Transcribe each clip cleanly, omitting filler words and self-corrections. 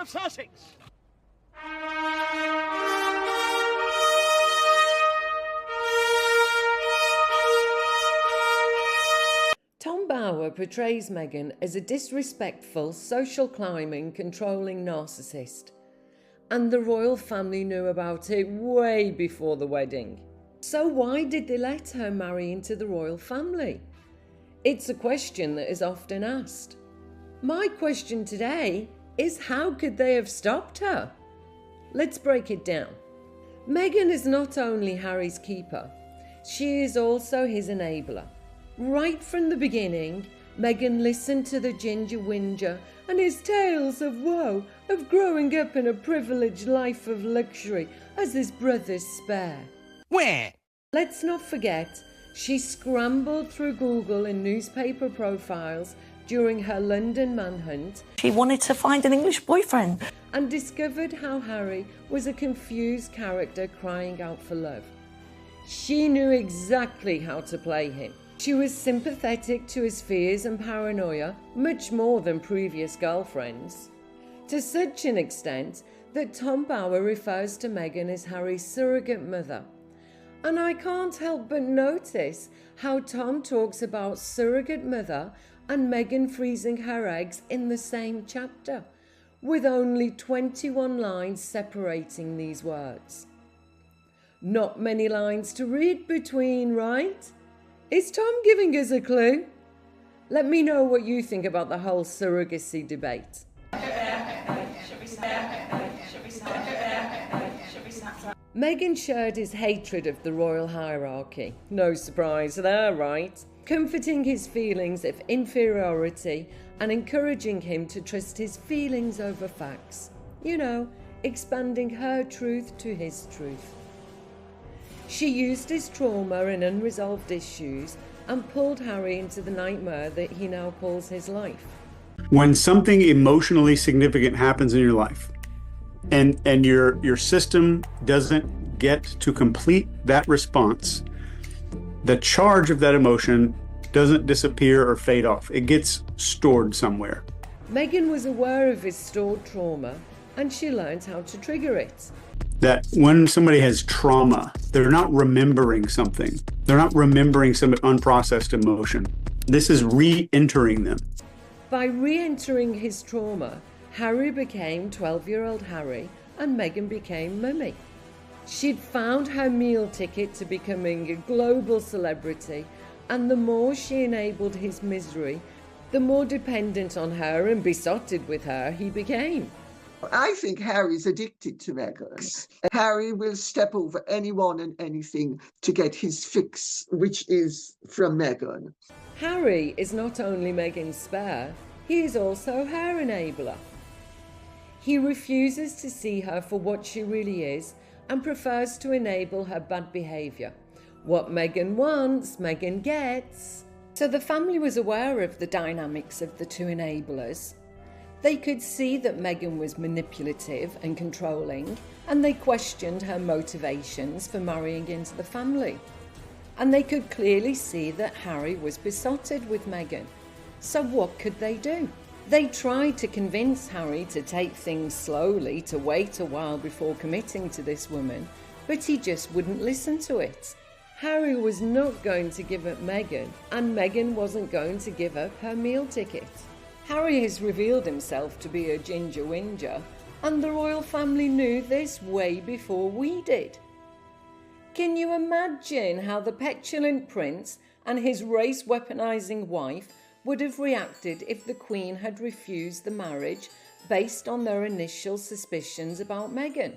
of Sussex. Tom Bower portrays Meghan as a disrespectful, social climbing, controlling narcissist. And the royal family knew about it way before the wedding. So why did they let her marry into the royal family? It's a question that is often asked. My question today is, how could they have stopped her? Let's break it down. Meghan is not only Harry's keeper, she is also his enabler. Right from the beginning, Meghan listened to the ginger whinger and his tales of woe of growing up in a privileged life of luxury as his brother's spare. Where? Let's not forget, she scrambled through Google and newspaper profiles during her London manhunt. She wanted to find an English boyfriend. And discovered how Harry was a confused character crying out for love. She knew exactly how to play him. She was sympathetic to his fears and paranoia, much more than previous girlfriends. To such an extent that Tom Bower refers to Meghan as Harry's surrogate mother. And I can't help but notice how Tom talks about surrogate mother and Meghan freezing her eggs in the same chapter, with only 21 lines separating these words. Not many lines to read between, right? Is Tom giving us a clue? Let me know what you think about the whole surrogacy debate. Meghan shared his hatred of the royal hierarchy. No surprise there, right? Comforting his feelings of inferiority and encouraging him to trust his feelings over facts. You know, expanding her truth to his truth. She used his trauma and unresolved issues and pulled Harry into the nightmare that he now calls his life. When something emotionally significant happens in your life and your system doesn't get to complete that response, the charge of that emotion doesn't disappear or fade off. It gets stored somewhere. Meghan was aware of his stored trauma and she learned how to trigger it. That when somebody has trauma, they're not remembering something. They're not remembering some unprocessed emotion. This is re-entering them. By re-entering his trauma, Harry became 12-year-old Harry and Meghan became Mummy. She'd found her meal ticket to becoming a global celebrity, and the more she enabled his misery, the more dependent on her and besotted with her he became. I think Harry's addicted to Meghan. Harry will step over anyone and anything to get his fix, which is from Meghan. Harry is not only Meghan's spare, he is also her enabler. He refuses to see her for what she really is and prefers to enable her bad behaviour. What Meghan wants, Meghan gets. So the family was aware of the dynamics of the two enablers. They could see that Meghan was manipulative and controlling, and they questioned her motivations for marrying into the family. And they could clearly see that Harry was besotted with Meghan. So what could they do? They tried to convince Harry to take things slowly, to wait a while before committing to this woman, but he just wouldn't listen to it. Harry was not going to give up Meghan, and Meghan wasn't going to give up her meal ticket. Harry has revealed himself to be a ginger whinger, and the royal family knew this way before we did. Can you imagine how the petulant prince and his race-weaponizing wife would have reacted if the Queen had refused the marriage based on their initial suspicions about Meghan?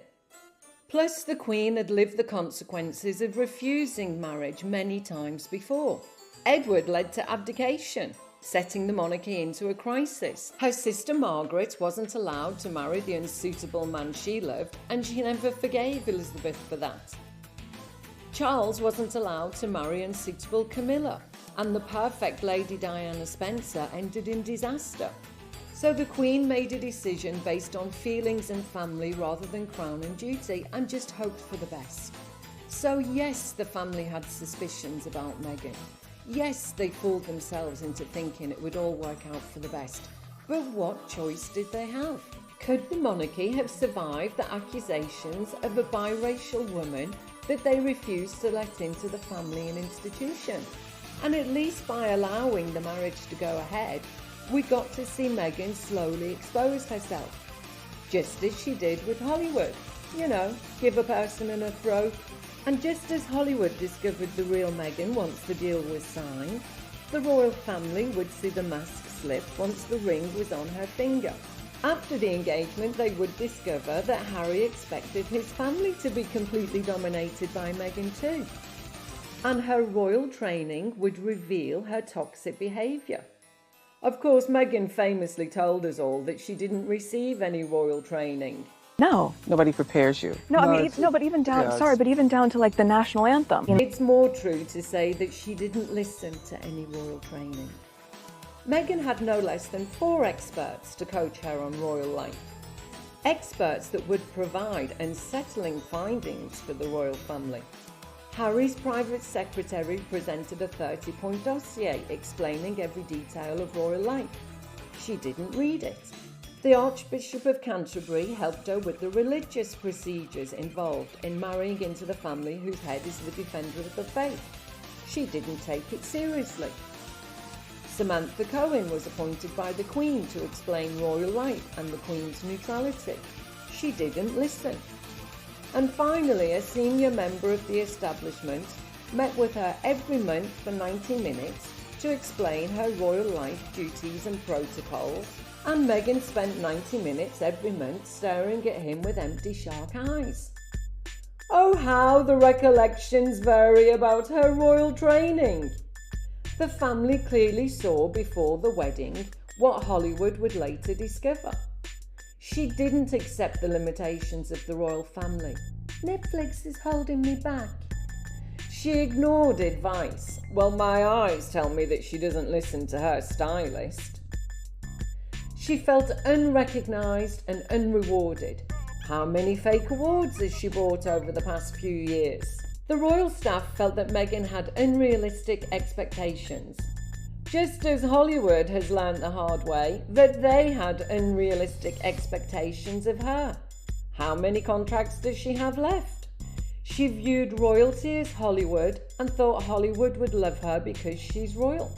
Plus, the Queen had lived the consequences of refusing marriage many times before. Edward led to abdication, setting the monarchy into a crisis. Her sister Margaret wasn't allowed to marry the unsuitable man she loved, and she never forgave Elizabeth for that. Charles wasn't allowed to marry unsuitable Camilla, and the perfect Lady Diana Spencer ended in disaster. So the Queen made a decision based on feelings and family rather than crown and duty, and just hoped for the best. So yes, the family had suspicions about Meghan. Yes, they fooled themselves into thinking it would all work out for the best. But what choice did they have? Could the monarchy have survived the accusations of a biracial woman that they refused to let into the family and institution? And at least by allowing the marriage to go ahead, we got to see Meghan slowly expose herself, just as she did with Hollywood. You know, give a person an throat. And just as Hollywood discovered the real Meghan once the deal was signed, the royal family would see the mask slip once the ring was on her finger. After the engagement, they would discover that Harry expected his family to be completely dominated by Meghan too. And her royal training would reveal her toxic behaviour. Of course, Meghan famously told us all that she didn't receive any royal training. No. Nobody prepares you. No, I mean, but even down, but even down to like the national anthem. It's more true to say that she didn't listen to any royal training. Meghan had no less than 4 experts to coach her on royal life. Experts that would provide unsettling findings for the royal family. Harry's private secretary presented a 30-point dossier explaining every detail of royal life. She didn't read it. The Archbishop of Canterbury helped her with the religious procedures involved in marrying into the family whose head is the defender of the faith. She didn't take it seriously. Samantha Cohen was appointed by the Queen to explain royal life and the Queen's neutrality. She didn't listen. And finally, a senior member of the establishment met with her every month for 90 minutes to explain her royal life duties and protocols, and Meghan spent 90 minutes every month staring at him with empty shark eyes. Oh, how the recollections vary about her royal training! The family clearly saw before the wedding what Hollywood would later discover. She didn't accept the limitations of the royal family. Netflix is holding me back. She ignored advice. Well, my eyes tell me that she doesn't listen to her stylist. She felt unrecognised and unrewarded. How many fake awards has she bought over the past few years? The royal staff felt that Meghan had unrealistic expectations, just as Hollywood has learnt the hard way that they had unrealistic expectations of her. How many contracts does she have left? She viewed royalty as Hollywood and thought Hollywood would love her because she's royal.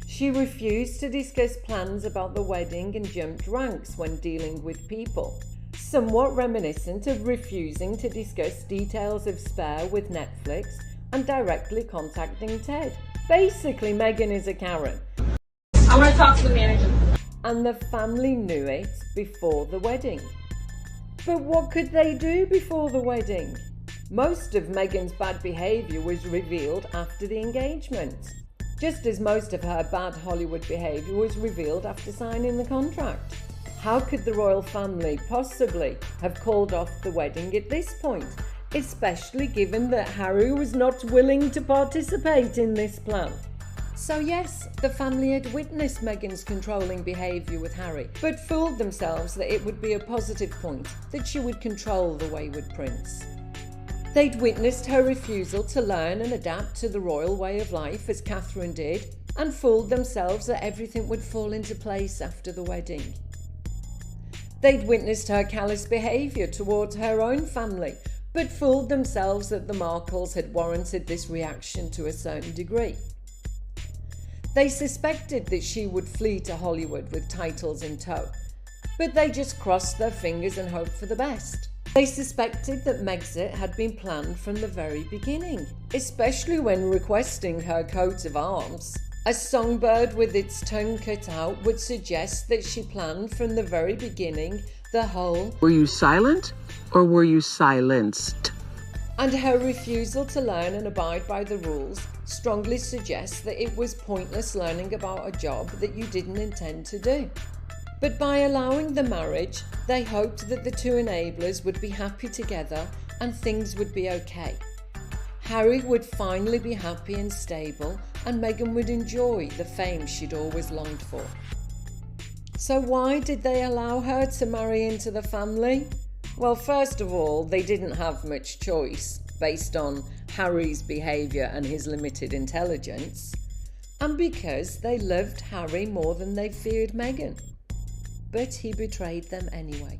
She refused to discuss plans about the wedding and jumped ranks when dealing with people, somewhat reminiscent of refusing to discuss details of Spare with Netflix and directly contacting Ted. Basically, Meghan is a Karen. I want to talk to the manager. And the family knew it before the wedding. But what could they do before the wedding? Most of Meghan's bad behaviour was revealed after the engagement, just as most of her bad Hollywood behaviour was revealed after signing the contract. How could the royal family possibly have called off the wedding at this point, especially given that Harry was not willing to participate in this plan? So yes, the family had witnessed Meghan's controlling behaviour with Harry, but fooled themselves that it would be a positive point, that she would control the wayward prince. They'd witnessed her refusal to learn and adapt to the royal way of life as Catherine did, and fooled themselves that everything would fall into place after the wedding. They'd witnessed her callous behaviour towards her own family, but fooled themselves that the Markles had warranted this reaction to a certain degree. They suspected that she would flee to Hollywood with titles in tow, but they just crossed their fingers and hoped for the best. They suspected that Megxit had been planned from the very beginning, especially when requesting her coat of arms. A songbird with its tongue cut out would suggest that she planned from the very beginning the whole Were you silent or were you silenced? And her refusal to learn and abide by the rules strongly suggests that it was pointless learning about a job that you didn't intend to do. But by allowing the marriage, they hoped that the two enablers would be happy together and things would be okay. Harry would finally be happy and stable, and Meghan would enjoy the fame she'd always longed for. So why did they allow her to marry into the family? Well, first of all, they didn't have much choice based on Harry's behaviour and his limited intelligence, and because they loved Harry more than they feared Meghan. but he betrayed them anyway.